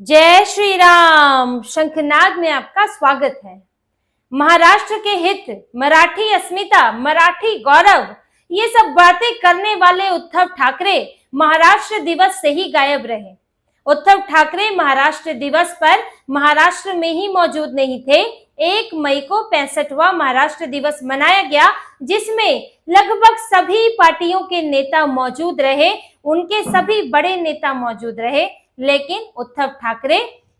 जय श्री राम। शंखनाद में आपका स्वागत है। महाराष्ट्र के हित, मराठी अस्मिता, मराठी गौरव, ये सब बातें करने वाले उद्धव ठाकरे महाराष्ट्र दिवस से ही गायब रहे। उद्धव ठाकरे महाराष्ट्र दिवस पर महाराष्ट्र में ही मौजूद नहीं थे। 1 मई को 65वां महाराष्ट्र दिवस मनाया गया, जिसमें लगभग सभी पार्टियों के नेता मौजूद रहे, उनके सभी बड़े नेता मौजूद रहे। लेकिन उद्धव ठाकरे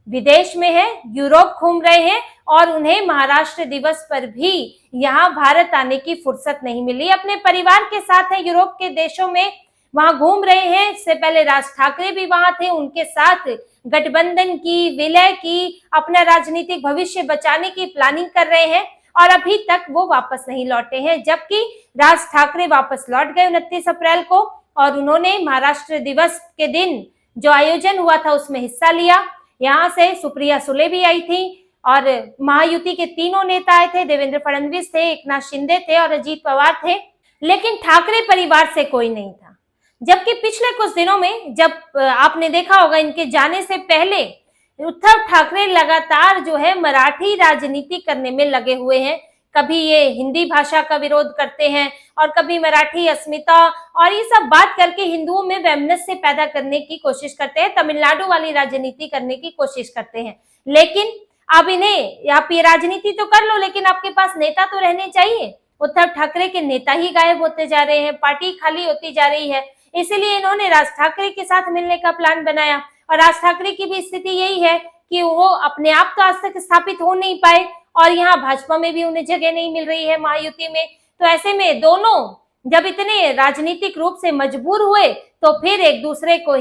विदेश में है, यूरोप घूम रहे हैं और उन्हें महाराष्ट्र दिवस पर भी यहाँ भारत आने की फुर्सत नहीं मिली। अपने परिवार के साथ है, यूरोप के देशों में वहां घूम रहे हैं। इससे पहले राज ठाकरे भी वहां थे, उनके साथ गठबंधन की, विलय की, अपना राजनीतिक भविष्य बचाने की प्लानिंग कर रहे हैं और अभी तक वो वापस नहीं लौटे हैं। जबकि राज ठाकरे वापस लौट गए 29 अप्रैल को और उन्होंने महाराष्ट्र दिवस के दिन जो आयोजन हुआ था उसमें हिस्सा लिया। यहाँ से सुप्रिया सुले भी आई थी और महायुति के तीनों नेता आए थे। देवेंद्र फडणवीस थे, एकनाथ शिंदे थे और अजीत पवार थे। लेकिन ठाकरे परिवार से कोई नहीं था। जबकि पिछले कुछ दिनों में जब आपने देखा होगा, इनके जाने से पहले उद्धव ठाकरे लगातार जो है मराठी राजनीति करने में लगे हुए हैं। कभी ये हिंदी भाषा का विरोध करते हैं और कभी मराठी अस्मिता और ये सब बात करके हिंदुओं में वैमनस्य पैदा करने की कोशिश करते हैं, तमिलनाडु वाली राजनीति करने की कोशिश करते हैं। लेकिन अब इन्हें, आप ये राजनीति तो कर लो लेकिन आपके पास नेता तो रहने चाहिए। उद्धव ठाकरे के नेता ही गायब होते जा रहे हैं, पार्टी खाली होती जा रही है। इसीलिए इन्होंने राज ठाकरे के साथ मिलने का प्लान बनाया और राज ठाकरे की भी स्थिति यही है कि वो अपने आप तो आज तक स्थापित हो नहीं पाए और यहाँ भाजपा में भी उन्हें जगह नहीं मिल रही है, महायुति में। तो ऐसे में दोनों जब इतने राजनीतिक रूप से मजबूर हुए तो फिर एक दूसरे का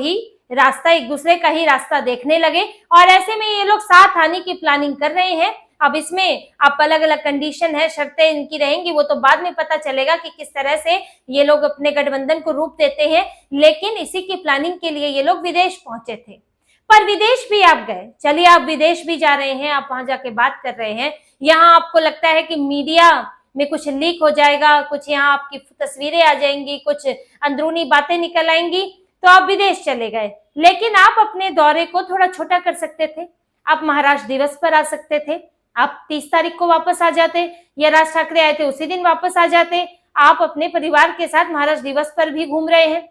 ही रास्ता देखने लगे और ऐसे में ये लोग साथ आने की प्लानिंग कर रहे हैं। अब इसमें आप अलग अलग कंडीशन है, शर्तें इनकी रहेंगी, वो तो बाद में पता चलेगा कि किस तरह से ये लोग अपने गठबंधन को रूप देते हैं। लेकिन इसी की प्लानिंग के लिए ये लोग विदेश पहुंचे थे। पर विदेश भी आप गए, चलिए आप विदेश भी जा रहे हैं, आप वहां जाके बात कर रहे हैं। यहाँ आपको लगता है कि मीडिया में कुछ लीक हो जाएगा, कुछ यहाँ आपकी तस्वीरें आ जाएंगी, कुछ अंदरूनी बातें निकल आएंगी, तो आप विदेश चले गए। लेकिन आप अपने दौरे को थोड़ा छोटा कर सकते थे। आप महाराष्ट्र दिवस पर आ सकते थे, आप 30 तारीख को वापस आ जाते, या राज ठाकरे आए थे उसी दिन वापस आ जाते। आप अपने परिवार के साथ महाराष्ट्र दिवस पर भी घूम रहे हैं।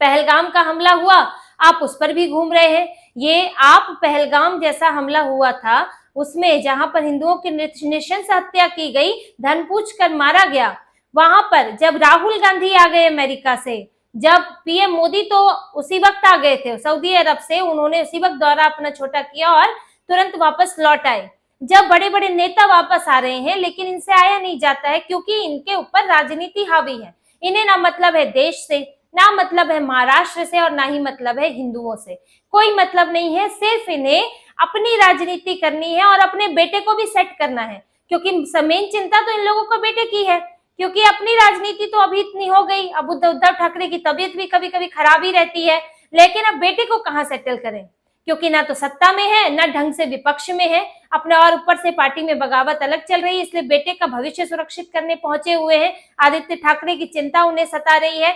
पहलगाम का हमला हुआ, आप उस पर भी घूम रहे हैं। ये आप पहलगाम जैसा हमला हुआ था उसमें जहां पर हिंदुओं की नृशंस हत्या की गई, धन पूछ कर मारा गया, वहां पर जब राहुल गांधी आ गए अमेरिका से, जब पीएम मोदी तो उसी वक्त आ गए थे सऊदी अरब से, उन्होंने उसी वक्त दौरा अपना छोटा किया और तुरंत वापस लौट आए। जब बड़े बड़े नेता वापस आ रहे हैं लेकिन इनसे आया नहीं जाता है क्योंकि इनके ऊपर राजनीति हावी है। इन्हें ना मतलब है देश से, ना मतलब है महाराष्ट्र से और ना ही मतलब है हिंदुओं से। कोई मतलब नहीं है, सिर्फ इन्हें अपनी राजनीति करनी है और अपने बेटे को भी सेट करना है, क्योंकि मेन चिंता तो इन लोगों को बेटे की है। क्योंकि अपनी राजनीति तो अभी इतनी हो गई, अब उद्धव ठाकरे की तबीयत भी कभी कभी खराब ही रहती है, लेकिन अब बेटे को कहाँ सेटल करें, क्योंकि ना तो सत्ता में है ना ढंग से विपक्ष में है अपने, और ऊपर से पार्टी में बगावत अलग चल रही है, इसलिए बेटे का भविष्य सुरक्षित करने पहुंचे हुए हैं। आदित्य ठाकरे की चिंता उन्हें सता रही है।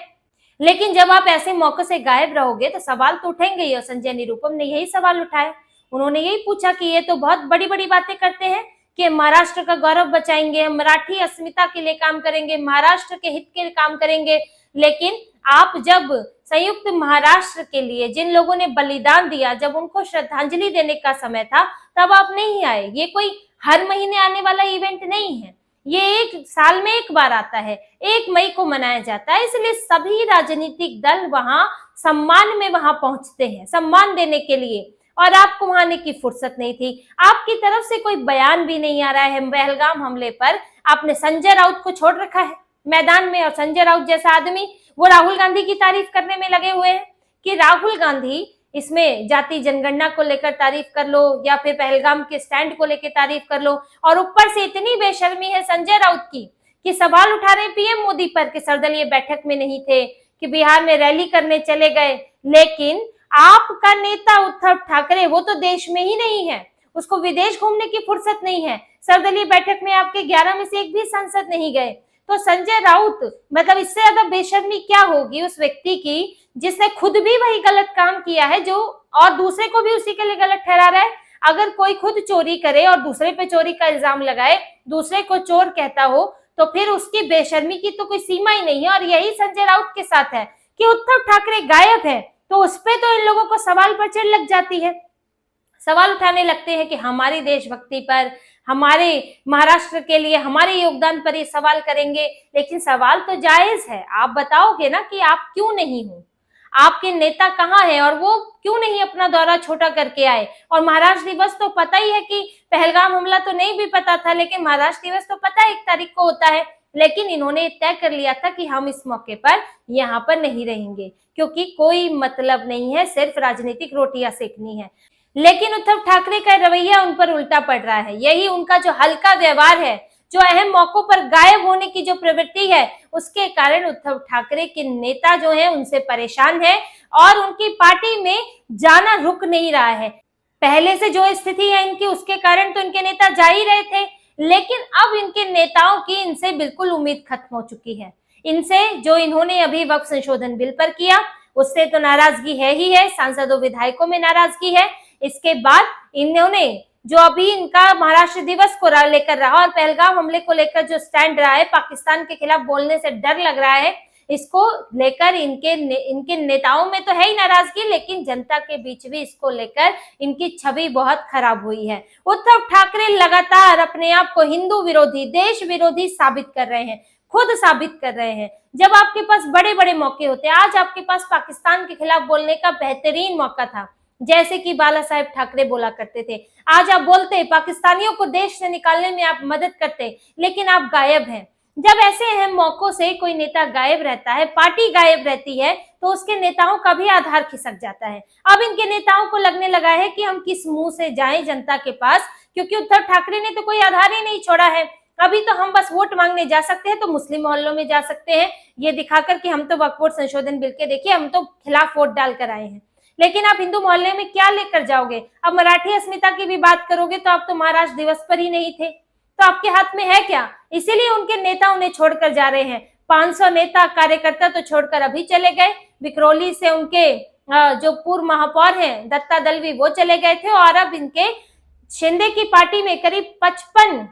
लेकिन जब आप ऐसे मौके से गायब रहोगे तो सवाल तो उठेंगे ही, और संजय निरुपम ने यही सवाल उठाया। उन्होंने यही पूछा कि ये तो बहुत बड़ी बड़ी बातें करते हैं कि महाराष्ट्र का गौरव बचाएंगे, हम मराठी अस्मिता के लिए काम करेंगे, महाराष्ट्र के हित के लिए काम करेंगे, लेकिन आप जब संयुक्त महाराष्ट्र के लिए जिन लोगों ने बलिदान दिया, जब उनको श्रद्धांजलि देने का समय था तब आप नहीं आए। ये कोई हर महीने आने वाला इवेंट नहीं है, ये 1 साल में 1 बार आता है, 1 मई को मनाया जाता है। इसलिए सभी राजनीतिक दल वहां सम्मान में वहां पहुंचते हैं, सम्मान देने के लिए, और आपको वहां आने की फुर्सत नहीं थी। आपकी तरफ से कोई बयान भी नहीं आ रहा है। पहलगाम हमले पर आपने संजय राउत को छोड़ रखा है मैदान में, और संजय राउत जैसा आदमी वो राहुल गांधी की तारीफ करने में लगे हुए हैं कि राहुल गांधी इसमें जाति जनगणना को लेकर तारीफ कर लो या फिर पहलगाम के स्टैंड को लेकर तारीफ कर लो, और ऊपर से इतनी बेशर्मी है संजय राउत की कि सवाल उठा रहे पीएम मोदी पर कि सर्वदलीय बैठक में नहीं थे, कि बिहार में रैली करने चले गए। लेकिन आपका नेता उद्धव ठाकरे वो तो देश में ही नहीं है, उसको विदेश घूमने की फुर्सत नहीं है। सर्वदलीय बैठक में आपके 11 में से 1 भी सांसद नहीं गए। तो संजय राउत मतलब इससे ज्यादा बेशर्मी क्या होगी उस व्यक्ति की जिसने खुद भी वही गलत काम किया है जो और दूसरे को भी उसी के लिए गलत ठहरा रहा है। अगर कोई खुद चोरी करे और दूसरे पे चोरी का इल्जाम लगाए, दूसरे को चोर कहता हो, तो फिर उसकी बेशर्मी की तो कोई सीमा ही नहीं है। और यही संजय राउत के साथ है कि उद्धव ठाकरे गायब है तो उस पे तो इन लोगों को सवाल पर चिढ़ लग जाती है, सवाल उठाने लगते हैं कि हमारी देशभक्ति पर, हमारे महाराष्ट्र के लिए हमारे योगदान पर ये सवाल करेंगे। लेकिन सवाल तो जायज है, आप बताओगे ना कि आप क्यों नहीं हो, आपके नेता कहाँ हैं और वो क्यों नहीं अपना दौरा छोटा करके आए। और महाराष्ट्र दिवस तो पता ही है कि पहलगाम हमला तो नहीं भी पता था, लेकिन महाराष्ट्र दिवस तो पता है 1 तारीख को होता है। लेकिन इन्होंने तय कर लिया था कि हम इस मौके पर यहाँ पर नहीं रहेंगे क्योंकि कोई मतलब नहीं है, सिर्फ राजनीतिक रोटियां सेकनी है। लेकिन उद्धव ठाकरे का रवैया उन पर उल्टा पड़ रहा है। यही उनका जो हल्का व्यवहार है, जो अहम मौकों पर गायब होने की जो प्रवृत्ति है, उसके कारण उद्धव ठाकरे के नेता जो हैं उनसे परेशान है और उनकी पार्टी में जाना रुक नहीं रहा है। पहले से जो स्थिति है इनकी, उसके कारण तो इनके नेता जा ही रहे थे, लेकिन अब इनके नेताओं की इनसे बिल्कुल उम्मीद खत्म हो चुकी है। इनसे जो इन्होंने अभी वक्फ संशोधन बिल पर किया उससे तो नाराजगी है ही है, सांसदों विधायकों में नाराजगी है। इसके बाद इन्होंने जो अभी इनका महाराष्ट्र दिवस को लेकर रहा और पहलगाम हमले को लेकर जो स्टैंड रहा है, पाकिस्तान के खिलाफ बोलने से डर लग रहा है, इसको लेकर इनके नेताओं में तो है ही नाराजगी, लेकिन जनता के बीच भी इसको लेकर इनकी छवि बहुत खराब हुई है। उद्धव ठाकरे लगातार अपने आप को हिंदू विरोधी, देश विरोधी साबित कर रहे हैं, खुद साबित कर रहे हैं। जब आपके पास बड़े बड़े मौके होते हैं, आज आपके पास पाकिस्तान के खिलाफ बोलने का बेहतरीन मौका था, जैसे कि बाला साहेब ठाकरे बोला करते थे। आज आप बोलते पाकिस्तानियों को देश से निकालने में आप मदद करते, लेकिन आप गायब हैं। जब ऐसे अहम मौकों से कोई नेता गायब रहता है, पार्टी गायब रहती है, तो उसके नेताओं का भी आधार खिसक जाता है। अब इनके नेताओं को लगने लगा है कि हम किस मुंह से जाएं जनता के पास, क्योंकि उद्धव ठाकरे ने तो कोई आधार ही नहीं छोड़ा है। अभी तो हम बस वोट मांगने जा सकते हैं तो मुस्लिम मोहल्लों में जा सकते हैं, ये दिखाकर कि हम तो वक्फ बोर्ड संशोधन बिल के देखिए हम तो खिलाफ वोट डाल कर आए हैं। लेकिन आप हिंदू मोहल्ले में क्या लेकर जाओगे? अब मराठी अस्मिता की भी बात करोगे तो आप तो महाराष्ट्र दिवस पर ही नहीं थे, तो आपके हाथ में है क्या? इसीलिए उनके नेता उन्हें छोड़कर जा रहे हैं। 500 नेता कार्यकर्ता तो छोड़कर अभी चले गए। विक्रोली से उनके जो पूर्व महापौर हैं दत्ता दलवी, वो चले गए थे। और अब इनके शिंदे की पार्टी में करीब 55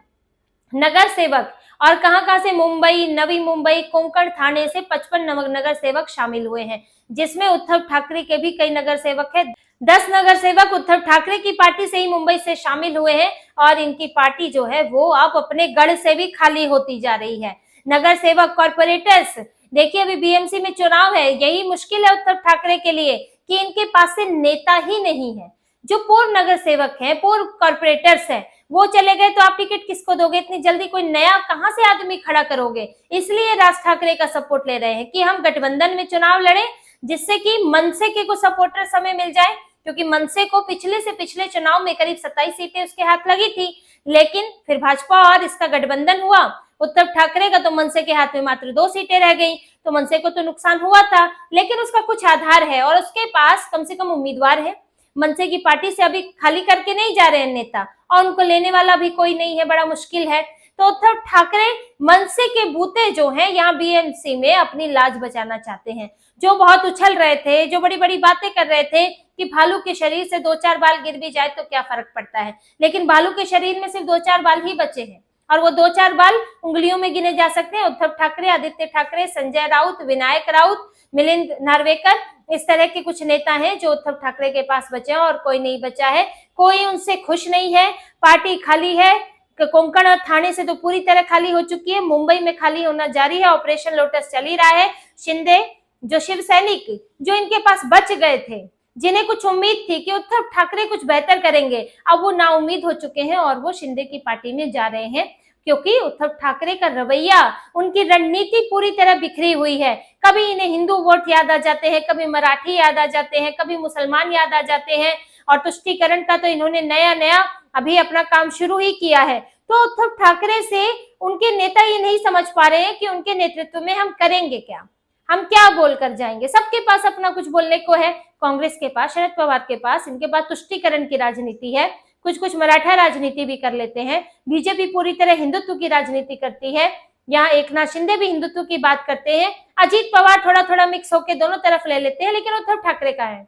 नगर सेवक और कहां से मुंबई, नवी मुंबई, कोंकण, थाने से 55 नगर सेवक शामिल हुए हैं, जिसमें उद्धव ठाकरे के भी कई नगर सेवक हैं। 10 नगर सेवक उद्धव ठाकरे की पार्टी से ही मुंबई से शामिल हुए हैं और इनकी पार्टी जो है वो अब अपने गढ़ से भी खाली होती जा रही है। नगर सेवक, कॉर्पोरेटर्स, देखिए अभी बीएमसी में चुनाव है, यही मुश्किल है उद्धव ठाकरे के लिए कि इनके पास से नेता ही नहीं है। जो पूर्व नगर सेवक हैं, पूर्व कॉर्पोरेटर्स हैं, वो चले गए तो आप टिकट किसको दोगे? इतनी जल्दी कोई नया कहां से आदमी खड़ा करोगे? इसलिए राज ठाकरे का सपोर्ट ले रहे हैं कि हम गठबंधन में चुनाव लड़ें, जिससे कि मनसे के को सपोर्टर समय मिल जाए, क्योंकि मनसे को पिछले से पिछले चुनाव में करीब 27 सीटें उसके हाथ लगी थी, लेकिन फिर भाजपा और इसका गठबंधन हुआ। उद्धव ठाकरे का तो मनसे के हाथ में मात्र 2 सीटें रह गई, तो मनसे को तो नुकसान हुआ था, लेकिन उसका कुछ आधार है और उसके पास कम से कम उम्मीदवार है। मनसे की पार्टी से अभी खाली करके नहीं जा रहे हैं नेता, और उनको लेने वाला भी कोई नहीं है, बड़ा मुश्किल है। तो उद्धव ठाकरे मनसे के बूते जो हैं यहाँ बीएमसी में अपनी लाज बचाना चाहते हैं। जो बहुत उछल रहे थे, जो बड़ी बड़ी बातें कर रहे थे कि भालू के शरीर से 2-4 बाल गिर भी जाए तो क्या फर्क पड़ता है, लेकिन भालू के शरीर में सिर्फ 2-4 बाल ही बचे हैं और वो 2-4 बाल उंगलियों में गिने जा सकते हैं। उद्धव ठाकरे, आदित्य ठाकरे, संजय राउत, विनायक राउत, मिलिंद नार्वेकर, इस तरह के कुछ नेता हैं जो उद्धव ठाकरे के पास बचे हैं और कोई नहीं बचा है। कोई उनसे खुश नहीं है, पार्टी खाली है। कोंकण और थाने से तो पूरी तरह खाली हो चुकी है, मुंबई में खाली होना जारी है, ऑपरेशन लोटस चल ही रहा है। शिंदे जो शिव सैनिक जो इनके पास बच गए थे, जिन्हें कुछ उम्मीद थी कि उद्धव ठाकरे कुछ बेहतर करेंगे, अब वो नाउम्मीद हो चुके हैं और वो शिंदे की पार्टी में जा रहे हैं, क्योंकि उद्धव ठाकरे का रवैया, उनकी रणनीति पूरी तरह बिखरी हुई है। कभी इन्हें हिंदू वोट याद आ जाते हैं, कभी मराठी याद आ जाते हैं, कभी मुसलमान याद आ जाते हैं, और तुष्टीकरण का तो इन्होंने नया नया अभी अपना काम शुरू ही किया है। तो उद्धव ठाकरे से उनके नेता ये नहीं समझ पा रहे हैं कि उनके नेतृत्व में हम करेंगे क्या, हम क्या बोलकर जाएंगे। सबके पास अपना कुछ बोलने को है, कांग्रेस के पास, शरद पवार के पास, इनके पास तुष्टीकरण की राजनीति है, कुछ कुछ मराठा राजनीति भी कर लेते हैं, बीजेपी पूरी तरह हिंदुत्व की राजनीति करती है, यहाँ एकनाथ शिंदे भी हिंदुत्व की बात करते हैं, अजीत पवार थोड़ा थोड़ा मिक्स होके दोनों तरफ ले लेते हैं, लेकिन उद्धव ठाकरे का है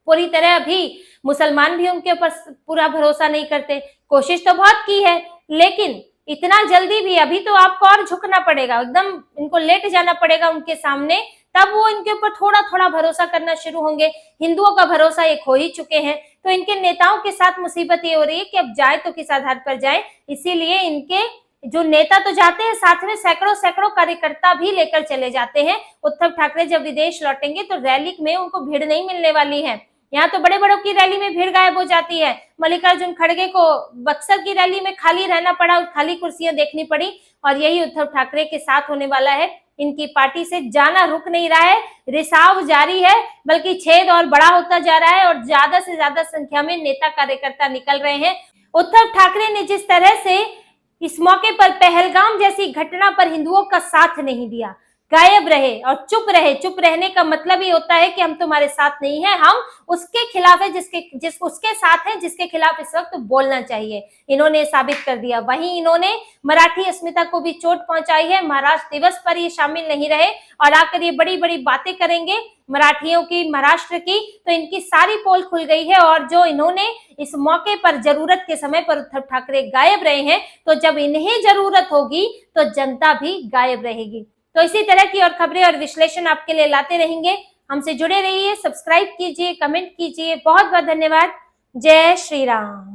पूरी तरह अभी मुसलमान भी उनके ऊपर पूरा भरोसा नहीं करते। कोशिश तो बहुत की है, लेकिन इतना जल्दी भी अभी तो आपको और झुकना पड़ेगा, एकदम इनको लेट जाना पड़ेगा उनके सामने, तब वो इनके ऊपर थोड़ा थोड़ा भरोसा करना शुरू होंगे। हिंदुओं का भरोसा ये खो ही चुके हैं, तो इनके नेताओं के साथ मुसीबत ये हो रही है कि अब जाए तो किस आधार पर जाए। इसीलिए इनके जो नेता तो जाते हैं, साथ में सैकड़ों सैकड़ों कार्यकर्ता भी लेकर चले जाते हैं। उद्धव ठाकरे जब विदेश लौटेंगे तो रैली में उनको भीड़ नहीं मिलने वाली है। यहाँ तो बड़े बड़ों की रैली में भीड़ गायब हो जाती है। मल्लिकार्जुन खड़गे को बक्सर की रैली में खाली रहना पड़ा, खाली कुर्सियां देखनी पड़ी, और यही उद्धव ठाकरे के साथ होने वाला है। इनकी पार्टी से जाना रुक नहीं रहा है, रिसाव जारी है, बल्कि छेद और बड़ा होता जा रहा है, और ज्यादा से ज्यादा संख्या में नेता कार्यकर्ता निकल रहे हैं। उद्धव ठाकरे ने जिस तरह से इस मौके पर पहलगाम जैसी घटना पर हिंदुओं का साथ नहीं दिया, गायब रहे और चुप रहे। चुप रहने का मतलब ये होता है कि हम तुम्हारे साथ नहीं है, हम उसके खिलाफ है उसके साथ है जिसके खिलाफ इस वक्त बोलना चाहिए। इन्होंने साबित कर दिया। वहीं इन्होंने मराठी अस्मिता को भी चोट पहुंचाई है। महाराष्ट्र दिवस पर ये शामिल नहीं रहे और आकर ये बड़ी बड़ी बातें करेंगे मराठियों की, महाराष्ट्र की, तो इनकी सारी पोल खुल गई है। और जो इन्होंने इस मौके पर जरूरत के समय पर उद्धव ठाकरे गायब रहे हैं, तो जब इन्हें जरूरत होगी तो जनता भी गायब रहेगी। तो इसी तरह की और खबरें और विश्लेषण आपके लिए लाते रहेंगे। हमसे जुड़े रहिए, सब्सक्राइब कीजिए, कमेंट कीजिए। बहुत बहुत धन्यवाद। जय श्री राम।